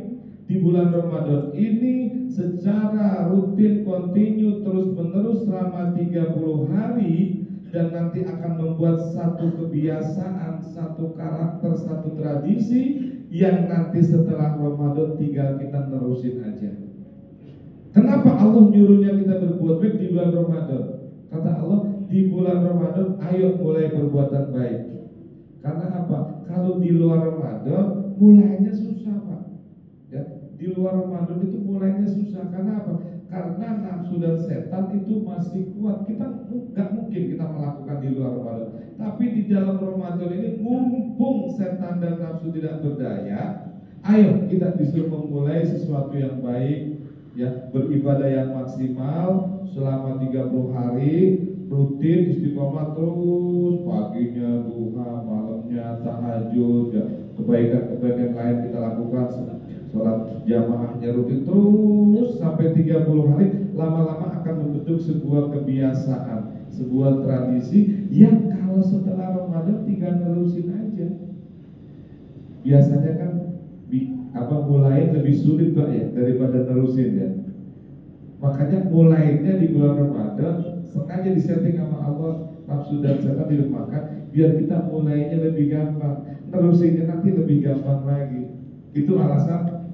di bulan Ramadan ini secara rutin, kontinu, terus menerus selama 30 hari, dan nanti akan membuat satu kebiasaan, satu karakter, satu tradisi yang nanti setelah Ramadan tinggal kita nerusin aja. Kenapa Allah nyuruhnya kita berbuat baik di bulan Ramadan? Kata Allah, di bulan Ramadan ayo mulai perbuatan baik. Karena apa? Kalau di luar Ramadan mulainya susah Pak ya, di luar Ramadan itu mulainya susah. Karena apa? Karena nafsu dan setan itu masih kuat. Kita nggak mungkin kita melakukan di luar Ramadan. Tapi di dalam Ramadan ini mumpung setan dan nafsu tidak berdaya, ayo kita disuruh memulai sesuatu yang baik ya, beribadah yang maksimal selama 30 hari rutin, istiqomah terus, paginya duha, malamnya tahajud ya, kebaikan-kebaikan lain kita lakukan, sholat jamaahnya rutin terus sampai 30 hari, lama-lama akan membentuk sebuah kebiasaan, sebuah tradisi yang kalau setelah Ramadan tinggal nerusin aja. Biasanya kan mulai lebih sulit Pak ya daripada nerusin ya. Makanya mulainya di bulan Ramadan sengaja disetting sama Allah, nafsu dan setan dilemahkan biar kita mulainya lebih gampang, nerusinnya nanti lebih gampang lagi. Itu alasan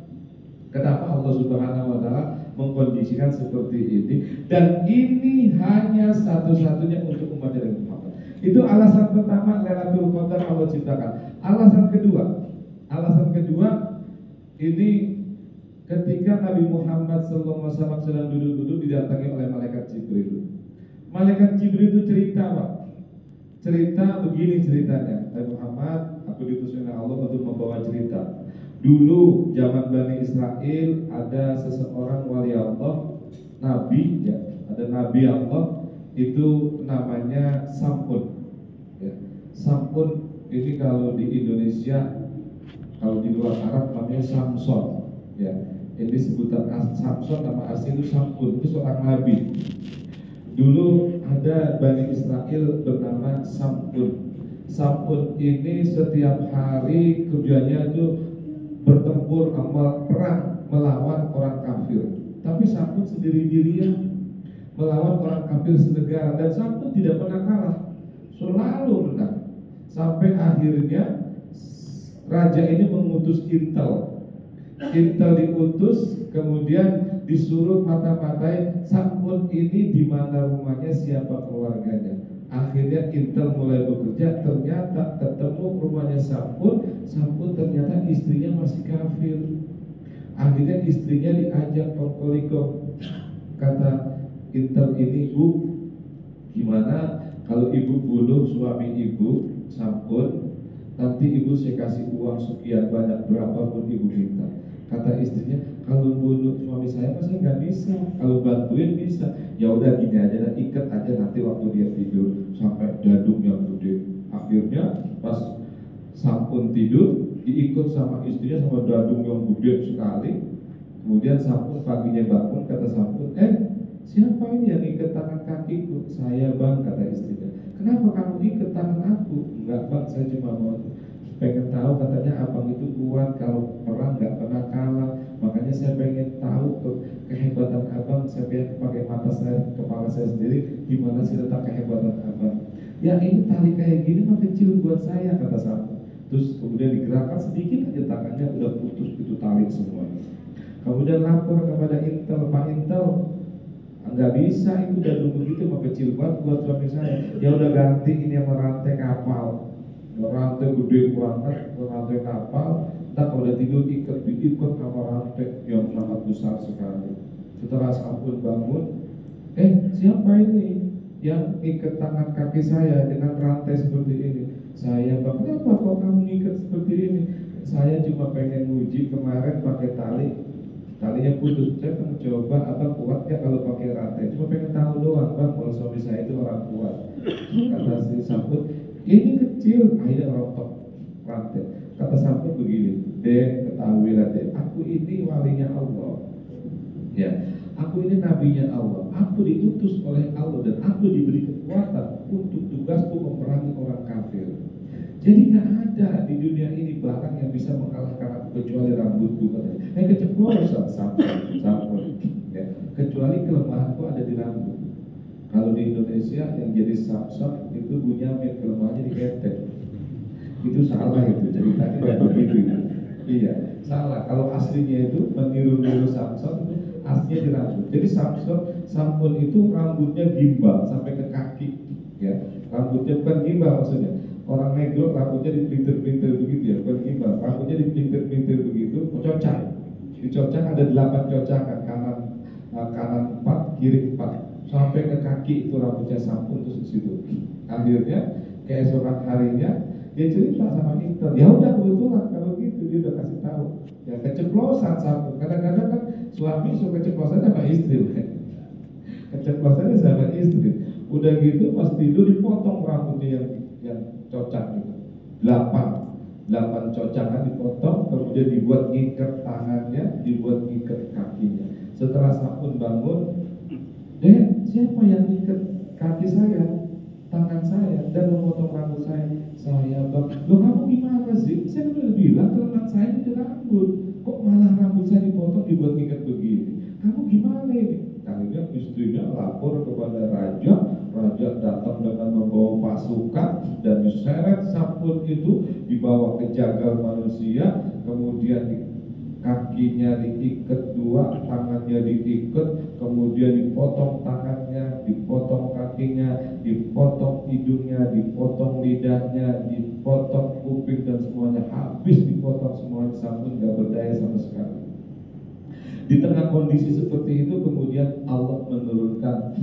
kenapa Allah Subhanahu wa taala mengkondisikan seperti ini, dan ini hanya satu-satunya untuk umat Nabi Muhammad. Itu alasan pertama Lailatul Qadar Allah ciptakan. Alasan kedua ini ketika Nabi Muhammad SAW sedang duduk-duduk didatangi oleh malaikat Jibril. Malaikat Jibril itu cerita Pak. Cerita begini ceritanya, Nabi Muhammad, aku diutus oleh Allah untuk membawa cerita. Dulu zaman Bani Israel ada seseorang wali Allah, Nabi ya, ada Nabi Allah itu namanya Sam'un ya. Sam'un ini kalau di Indonesia, kalau di luar Arab namanya Samson ya. Ini sebutan Samson, nama asli itu Sam'un, itu seorang nabi. Dulu ada Bani Israel bernama Sam'un. Sam'un ini setiap hari kerjanya itu bertempur, amal perang melawan orang kafir. Tapi Sam'un sendiri-dirian melawan orang kafir senegara, dan Sam'un tidak pernah kalah, selalu menang. Sampai akhirnya raja ini mengutus Intel diutus, kemudian disuruh mata-matai Sam'un ini di mana rumahnya, siapa keluarganya. Akhirnya Intel mulai bekerja, ternyata ketemu rumahnya Sam'un ternyata istrinya masih kafir. Akhirnya istrinya diajak kongkoliko. Kata Intel ini, Bu, gimana kalau ibu bunuh suami ibu Sam'un, nanti ibu saya kasih uang sekian banyak, berapapun ibu minta. Kata istrinya, kalau bunuh suami saya masa nggak bisa, kalau bantuin bisa. Ya udah gini aja, ikat aja nanti waktu dia tidur sampai dadung yang gede. Akhirnya pas Sam'un tidur diikut sama istrinya sama dadung yang gede sekali. Kemudian Sam'un paginya bangun, kata Sam'un, siapa ini yang ikat tangan kakiku? Saya Bang, kata istrinya. Kenapa kamu ikat tangan aku? Enggak Bang, saya cuma mau pengen tahu, katanya abang itu kuat, kalau perang nggak pernah kalah, makanya saya pengen tahu tuh kehebatan abang. Saya pengen pakai mata saya, kepala saya sendiri, gimana sih letak kehebatan abang. Ya ini tali kayak gini mah kecil buat saya, kata Sam'un. Terus kemudian digerakkan sedikit aja tangannya, udah putus itu tali semuanya. Kemudian lapor kepada Intel, Pak Intel, nggak bisa itu udah dulu gitu mau kecil banget buat suami saya. Ya udah ganti ini sama rantai kapal. Rantai gede banget, rantai kapal. Ntar kalau udah tidur diikat sama rantai yang sangat besar sekali. Setelah sampun bangun, siapa ini yang ikat tangan kaki saya dengan rantai seperti ini? Saya, Bang, kenapa kok kamu ikat seperti ini? Saya cuma pengen uji kemarin pakai talinya putus. Saya akan coba apa kuat ya kalau pakai rantai. Cuma pengen tahu doang, Bang, kalau suami saya itu orang kuat. Kata si Samput, ini kecil, akhirnya rontok rantai. Kata Samput begini, Dek, ketahuilah Dek, aku ini walinya Allah. Ya, aku ini nabinya Allah. Aku diutus oleh Allah dan aku diberi kekuatan untuk tugasku memerangi orang kafir. Jadi gak ada di dunia ini barang yang bisa mengalahkan aku kecuali rambutku. Keceplosan sampai ya. Kecuali kelemahanku ada di rambut. Kalau di Indonesia yang jadi Samsung itu Bunyamin, kelemahannya di ketek. Itu salah itu. Jadi tadi tidak begitu. Iya, salah. Kalau aslinya itu meniru-niru Samsung itu aslinya di rambut. Jadi Samsun itu rambutnya gimbal sampai ke kaki. Ya, rambutnya bukan gimbal maksudnya. Orang negro rambutnya dipelintir-pelintir begitu ya, bukan gimbal. Rambutnya dipelintir-pelintir begitu, cocak. Di cocak ada 8 cocakan, kanan 4, kiri 4, sampai ke kaki itu rambutnya Samsun terus di situ. Akhirnya keesokan harinya dia cerita sama Intel, ya udah kebetulan kalau gitu dia udah kasih tahu. Ya keceplosan Samsun. Kadang-kadang kan suami suka keceplosan sama istri, keceplosannya sama istri. Udah gitu pas tidur dipotong rambutnya yang cocak gitu. 8 cocakan dipotong, kemudian dibuat ngikat tangannya, dibuat ngikat kakinya. Setelah Samsun bangun, siapa yang ngikat kaki saya, tangan saya, dan memotong rambut saya? Saya, Bang. Loh kamu gimana sih? Saya udah bilang kelemahan saya di rambut, kok malah rambut saya dipotong dibuat ngikat begini? Kamu gimana ini? Akhirnya istrinya lapor kepada raja. Raja datang dengan membawa pasukan dan diseret Samsun itu dibawa ke jagal manusia, kemudian kakinya diikat 2, tangannya diikat, kemudian dipotong tangannya, dipotong kakinya, dipotong hidungnya, dipotong lidahnya, dipotong kuping dan semuanya habis dipotong semuanya. Samsun nggak berdaya sama sekali. Di tengah kondisi seperti itu kemudian Allah menurunkan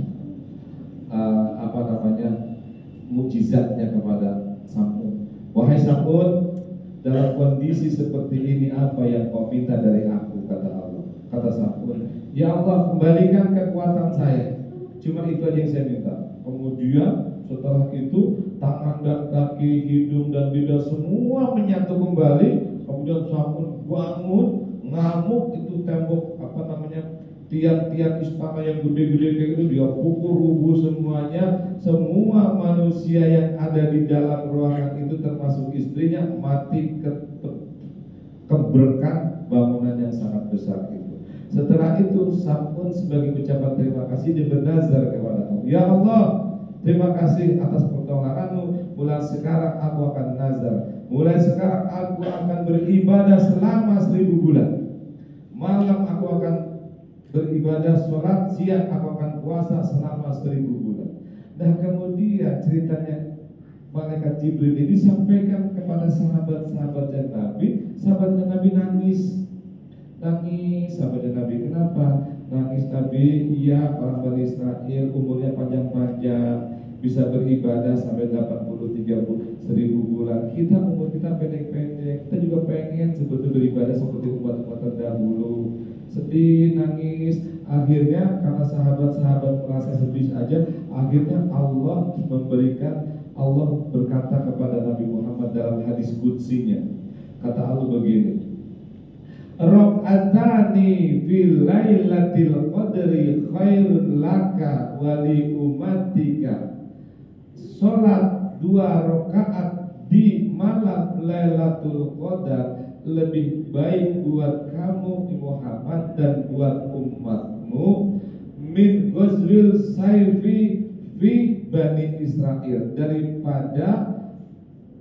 mukjizatnya kepada Samsun. Wahai Samsun, dalam kondisi seperti ini apa yang kau minta dari aku? Kata Allah. Kata Samsun, ya Allah, kembalikan kekuatan saya. Cuma itu aja yang saya minta. Kemudian setelah itu tangan dan kaki, hidung dan lidah semua menyatu kembali. Kemudian Samsun bangun, ngamuk itu tembok tiang-tiang istana yang gede-gede kayak itu dia pukul rubuh semuanya. Semua manusia yang ada di dalam ruangan itu termasuk istrinya mati keberkan bangunan yang sangat besar itu. Setelah itu Samsun sebagai ucapan terima kasih dia bernazar kepada Allah, ya Allah, terima kasih atas pertolonganmu. Mulai sekarang aku akan nazar, mulai sekarang aku akan beribadah selama 1000 bulan. Malam aku akan beribadah, sholat, siang aku akan puasa selama 1000 bulan. Dan kemudian ceritanya malaikat Jibril ini disampaikan kepada sahabat-sahabatnya Nabi. Sahabatnya Nabi nangis, sahabatnya Nabi. Kenapa nangis Nabi? Iya, orang Bani Israel umurnya panjang-panjang, bisa beribadah sampai 1000 bulan. Kita umur kita pendek-pendek. Kita juga pengen sebetulnya beribadah seperti umat-umat terdahulu. Sedih, nangis. Akhirnya karena sahabat-sahabat merasa sedih aja, akhirnya Allah berkata kepada Nabi Muhammad dalam hadis qudsinya. Kata Allah begini, Rok'atani fil lailatil qadri khairun laka wali umatika. Sholat 2 rakaat di malam Lailatul Qadar lebih baik buat kamu Muhammad dan buat umatmu min ghazwil sayfi fi Bani Israel, daripada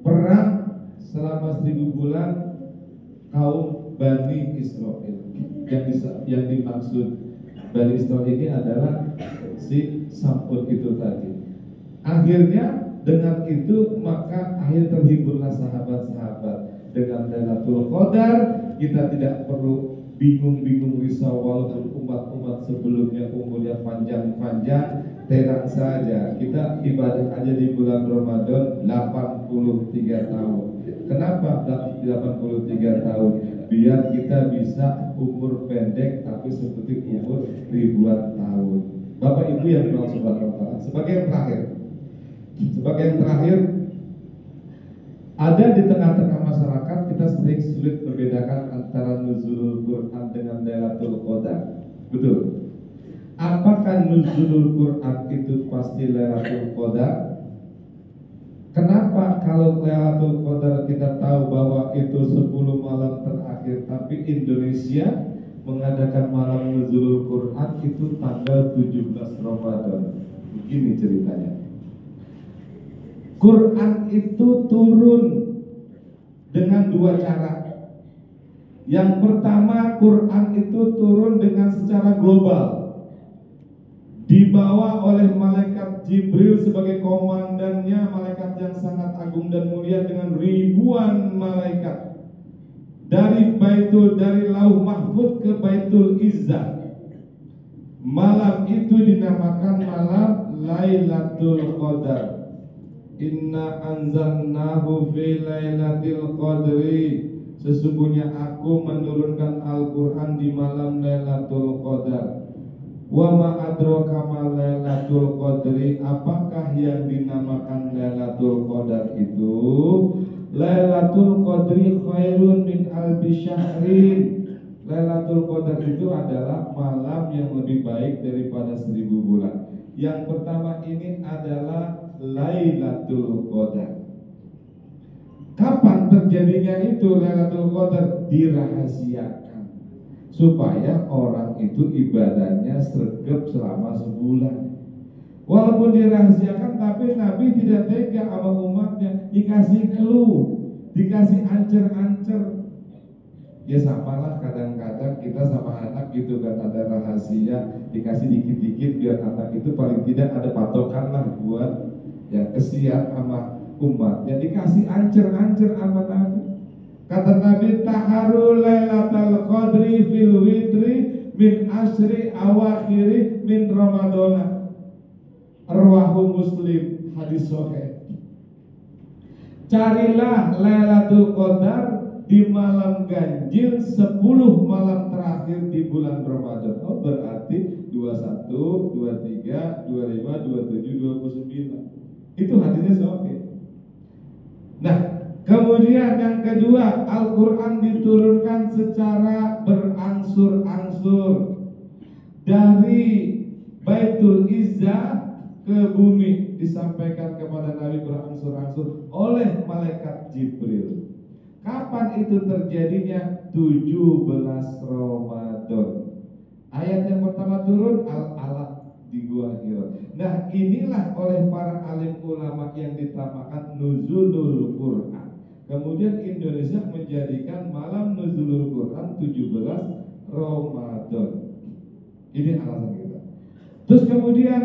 perang selama 1000 bulan kaum Bani Israel. yang dimaksud Bani Israil ini adalah si Samud itu tadi. Akhirnya dengan itu maka akhir terhiburlah sahabat-sahabat dengan Lailatul Qadar. Kita tidak perlu bingung-bingung risau walaupun umat-umat sebelumnya umurnya panjang-panjang. Tenang saja, kita ibadah aja di bulan Ramadan 83 tahun. Kenapa 83 tahun? Biar kita bisa umur pendek tapi seperti umur ribuan tahun. Bapak Ibu yang dimaksud Allah. Sebagai yang terakhir, ada di tengah-tengah masyarakat kita sering sulit membedakan antara nuzulul Quran dengan Lailatul Qadar. Betul? Apakah nuzulul Quran itu pasti Lailatul Qadar? Kenapa kalau Lailatul Qadar kita tahu bahwa itu 10 malam terakhir, tapi Indonesia mengadakan malam nuzulul Quran itu tanggal 17 Ramadan? Begini ceritanya. Quran itu turun dengan dua cara. Yang pertama, Quran itu turun dengan secara global, dibawa oleh malaikat Jibril sebagai komandannya, malaikat yang sangat agung dan mulia dengan ribuan malaikat dari Lauh Mahfud ke Baitul Izzah. Malam itu dinamakan malam Lailatul Qadar. Inna anzalnahu fi lailatul qadri. Sesungguhnya aku menurunkan Al-Quran di malam Lailatul Qadar. Wa ma adraka ma Lailatul Qadri. Apakah yang dinamakan Lailatul Qadar itu? Lailatul Qadri khairun min alfi syahrin. Lailatul Qadar itu adalah malam yang lebih baik daripada 1000 bulan. Yang pertama ini adalah Lailatul Qadar. Kapan terjadinya itu Lailatul Qadar? Dirahasiakan supaya orang itu ibadahnya sregep selama sebulan. Walaupun dirahasiakan, tapi Nabi tidak tega sama umatnya. Dikasih clue, dikasih ancer-ancer. Ya samalah kadang-kadang kita sama anak gitu kan, ada rahasia dikasih dikit-dikit biar anak itu paling tidak ada patokan lah buat yang kesian sama umatnya. Dikasih ancer-ancer sama Nabi. Kata Nabi, taharu Lailatul Qadri fil witri min asri awakhiri min Ramadana. Rawahu Muslim, hadis sahih. Carilah Lailatul Qadar di malam ganjil 10 malam terakhir di bulan Ramadan. Oh, berarti 21, 23, 25, 27, 29. Itu hadisnya sahih. Nah, kemudian yang kedua, Al-Quran diturunkan secara berangsur-angsur dari Baitul Izzah ke bumi, disampaikan kepada Nabi berangsur-angsur oleh malaikat Jibril. Kapan itu terjadinya? 17 Ramadan. Ayat yang pertama turun Al-Alaq di Gua Hira. Nah, inilah oleh para alim ulama yang ditamakan nuzulul Quran. Kemudian Indonesia menjadikan malam nuzulul Quran 17 Ramadan. Ini alasan kita. Terus kemudian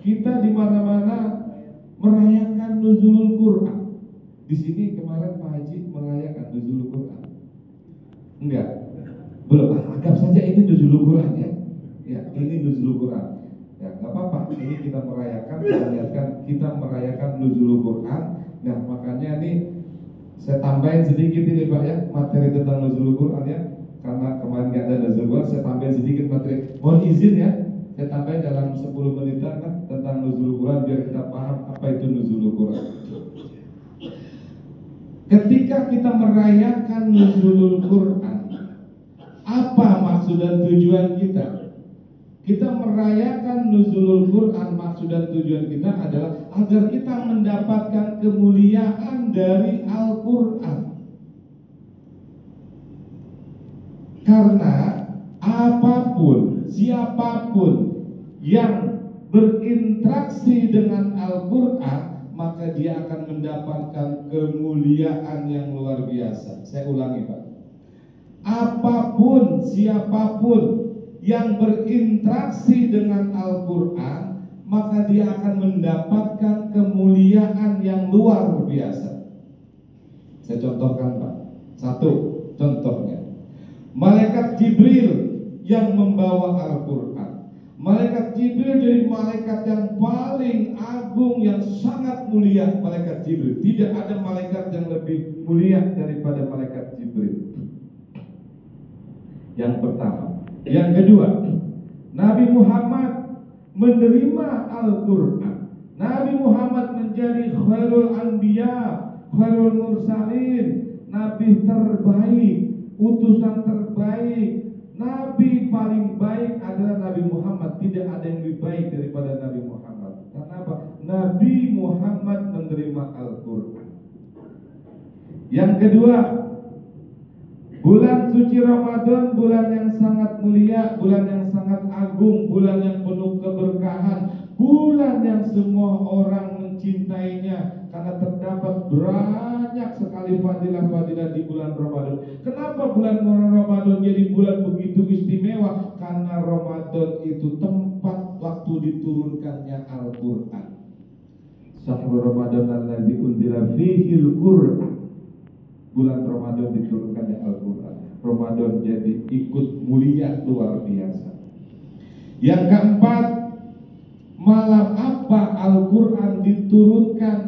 kita di mana-mana merayakan nuzulul Quran. Di sini kemarin Pak Haji merayakan nuzulul Quran. Enggak? Belum. Anggap saja ini nuzulul Quran ya. Ya, ini nuzulul Quran. Ya, nggak apa-apa. Ini kita merayakan, kita merayakan nuzulul Quran. Nah, makanya nih saya tambahin sedikit ini Pak ya, materi tentang nuzulul Quran ya. Karena kemarin nggak ada nuzulul Quran, saya tambahin sedikit materi. Mohon izin ya, saya tambahin dalam 10 menitan kan tentang nuzulul Quran biar kita paham apa itu nuzulul Quran. Ketika kita merayakan nuzulul Quran, apa maksud dan tujuan kita? Kita merayakan nuzulul Quran, maksud dan tujuan kita adalah agar kita mendapatkan kemuliaan dari Al-Quran. Karena apapun, siapapun yang berinteraksi dengan Al-Quran, maka dia akan mendapatkan kemuliaan yang luar biasa. Saya ulangi Pak. apapun, siapapun yang berinteraksi dengan Al-Quran, maka dia akan mendapatkan kemuliaan yang luar biasa. Saya contohkan Pak. Satu contohnya, Malaikat Jibril yang membawa Al-Quran. Malaikat Jibril jadi malaikat yang paling agung, yang sangat mulia. Malaikat Jibril, tidak ada malaikat yang lebih mulia daripada malaikat Jibril. Yang pertama. Yang kedua, Nabi Muhammad menerima Al-Quran. Nabi Muhammad menjadi khairul anbiya, khairul mursalin, nabi terbaik, utusan terbaik. Nabi paling baik adalah Nabi Muhammad. Tidak ada yang lebih baik daripada Nabi Muhammad. Karena apa? Nabi Muhammad menerima Al-Quran. Yang kedua, bulan suci Ramadan, bulan yang sangat mulia, bulan yang sangat agung, bulan yang penuh keberkahan, bulan yang semua orang mencintainya karena terdapat banyak sekali fadilah-fadilah di bulan Ramadan. Kenapa bulan Ramadan jadi bulan begitu istimewa? Karena Ramadan itu tempat waktu diturunkannya Al-Quran. Syahrul Ramadan alladzi unzila fihil Qur'an. Bulan Ramadan diturunkannya Al-Quran. Ramadan jadi ikut mulia luar biasa. Yang keempat, malam apa Al-Quran diturunkan?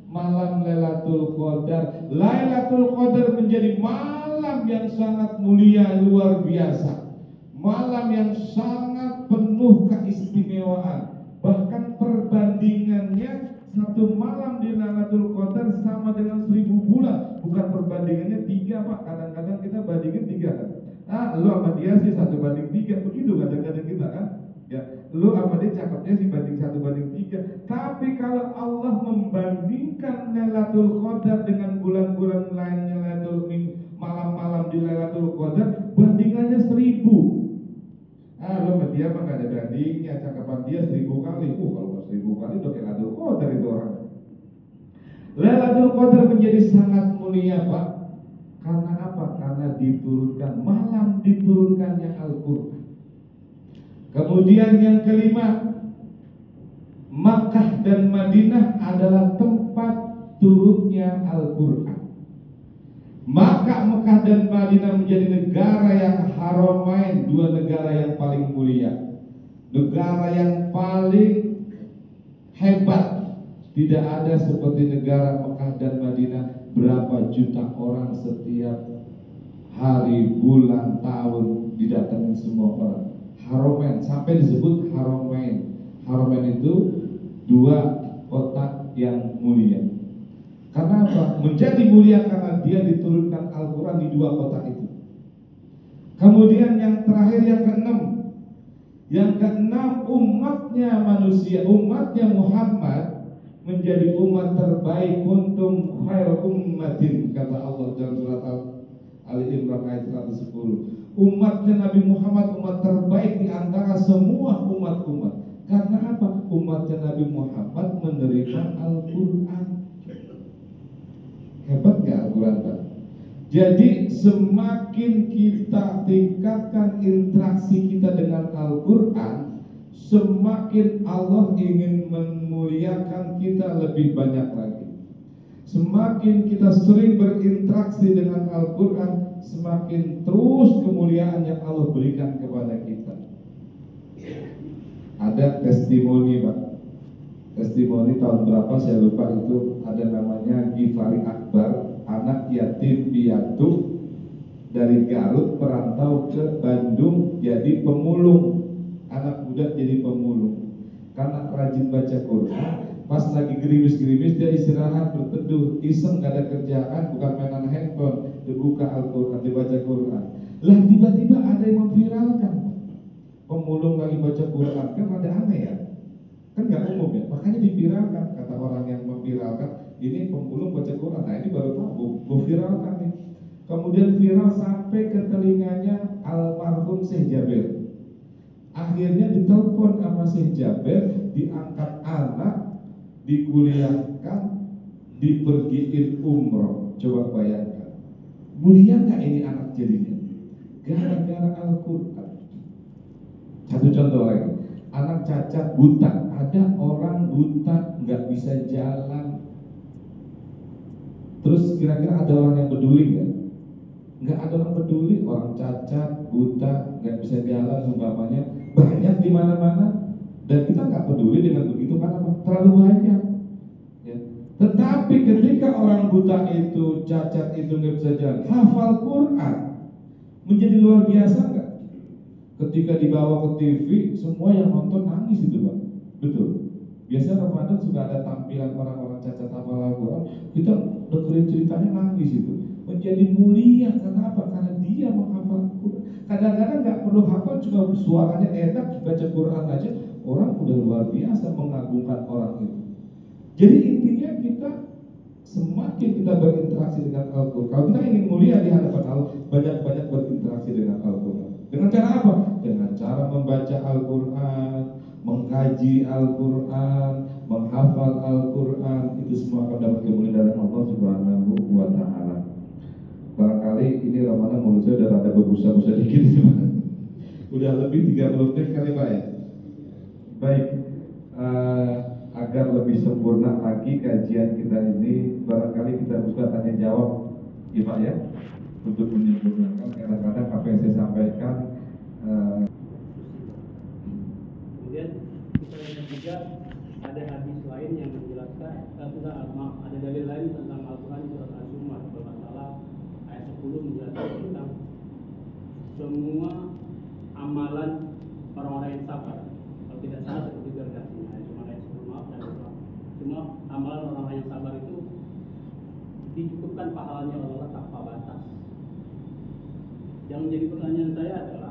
Malam Lailatul Qadar. Lailatul Qadar menjadi malam yang sangat mulia luar biasa. Malam yang sangat penuh keistimewaan. Bahkan perbandingannya satu malam di Lailatul Qadar sama dengan 1000 bulan. Bukan perbandingannya 3 Pak. Kadang-kadang kita bandingin 3 kan. Lu sama dia sih 1:3. Begitu kadang-kadang kita kan. Ya, lu sama dia cakepnya sih banding 1:3. Tapi kalau Allah membandingkan Lailatul Qadar dengan bulan-bulan lainnya, malam-malam di Lailatul Qadar, bandingannya 1000. Lu sama dia mah gak ada bandingnya. Cakapan dia 1000 kali. Kalau 1000 kali udah kayak Lailatul Qadar itu orang. Lailatul Qadar menjadi sangat mulia Pak. Karena apa? Karena diturunkan, malam diturunkannya Al-Quran. Kemudian yang kelima, Makkah dan Madinah adalah tempat turunnya Al-Quran. Maka Mekah dan Madinah menjadi negara yang haramain, 2 negara yang paling mulia, negara yang paling hebat. Tidak ada seperti negara Mekah dan Madinah. Berapa juta orang setiap hari, bulan, tahun didatangin semua orang. Haramain, sampai disebut haramain. Haramain itu 2 kota yang mulia. Karena apa? Menjadi mulia karena dia diturunkan Al-Quran di 2 kota itu. Kemudian yang terakhir, yang keenam. Yang keenam, umatnya manusia, umatnya Muhammad menjadi umat terbaik. Kuntum khair ummatin, kata Allah dalam surat Ali Imran ayat 110. Umatnya Nabi Muhammad umat terbaik di antara semua umat-umat. Karena apa? Umatnya Nabi Muhammad menerima Al-Quran. Hebat gak Al-Quran Pak? Jadi semakin kita tingkatkan interaksi kita dengan Al-Quran, semakin Allah ingin memuliakan kita lebih banyak lagi. Semakin kita sering berinteraksi dengan Al-Quran, semakin terus kemuliaan yang Allah berikan kepada kita. Ada testimoni Pak. Testimoni tahun berapa saya lupa itu. Ada namanya Gifari Akbar, anak yatim piatu dari Garut merantau ke Bandung jadi pemulung. Anak muda jadi pemulung karena rajin baca Quran. Pas lagi gerimis-gerimis dia istirahat berteduh, iseng gak ada kerjaan, bukan mainan handphone, dibuka Al-Quran, dibaca Quran. Lah tiba-tiba ada yang memviralkan, pemulung lagi baca Quran, kan ada aneh ya, kan gak umum ya, makanya diviralkan. Kata orang yang memviralkan, ini pemulung baca Quran. Nah ini baru tahu, gue viralkan nih. Kemudian viral sampai ke telinganya almarhum Syekh Jaber. Akhirnya ditelepon sama Syekh Jaber, diangkat anak, dikuliahkan, dipergiin umroh. Coba bayangkan, mulia gak ini anak jadinya? gara-gara Al-Quran. Satu contoh lagi, anak cacat buta, ada orang buta nggak bisa jalan, terus kira-kira ada orang yang peduli nggak? Nggak ada orang peduli, orang cacat, buta, nggak bisa jalan, umpamanya banyak di mana-mana, dan kita nggak peduli dengan begitu karena terlalu banyak. Ya. Tetapi ketika orang buta itu, cacat itu nggak bisa jalan, hafal Quran, menjadi luar biasa nggak? Ketika dibawa ke TV, semua yang nonton nangis itu, Pak. Betul. Biasa Ramadan suka ada tampilan orang-orang cacat hafal Al-Quran, kita dengerin ceritanya nangis itu. Menjadi mulia karena apa? Karena dia menghafal Quran. Kadang-kadang nggak perlu hafal, cuma suaranya enak, baca Quran aja, orang udah luar biasa mengagungkan orang itu. Jadi intinya kita semakin kita berinteraksi dengan Al-Quran, kalau kita ingin mulia di hadapan Allah, banyak-banyak berinteraksi dengan Al-Quran. Dengan cara apa? Dengan cara membaca Al-Quran, mengkaji Al-Quran, menghafal Al-Quran, itu semua akan dapat kemuliaan dari Allah Subhanahu wa Ta'ala. Barangkali ini Ramadan mulut saya udah rada berbusa-busa dikit, udah lebih 30 menit kali Pak ya. Baik, agar lebih sempurna lagi kajian kita ini, barangkali kita buka tanya jawab, ya Pak ya, untuk menyempurnakan. Kadang-kadang apa yang saya sampaikan. Kemudian kita lihat juga ada hadis lain yang menjelaskan ada dalil lain tentang Al-Quran surat Az-Zumar bermasalah ayat 10 menjelaskan tentang semua amalan orang-orang yang sabar. Kalau tidak salah seperti versi cuma ayat 10, maaf dan semua amalan orang-orang yang sabar itu dicukupkan pahalanya oleh Allah tanpa batas. Yang menjadi pertanyaan saya adalah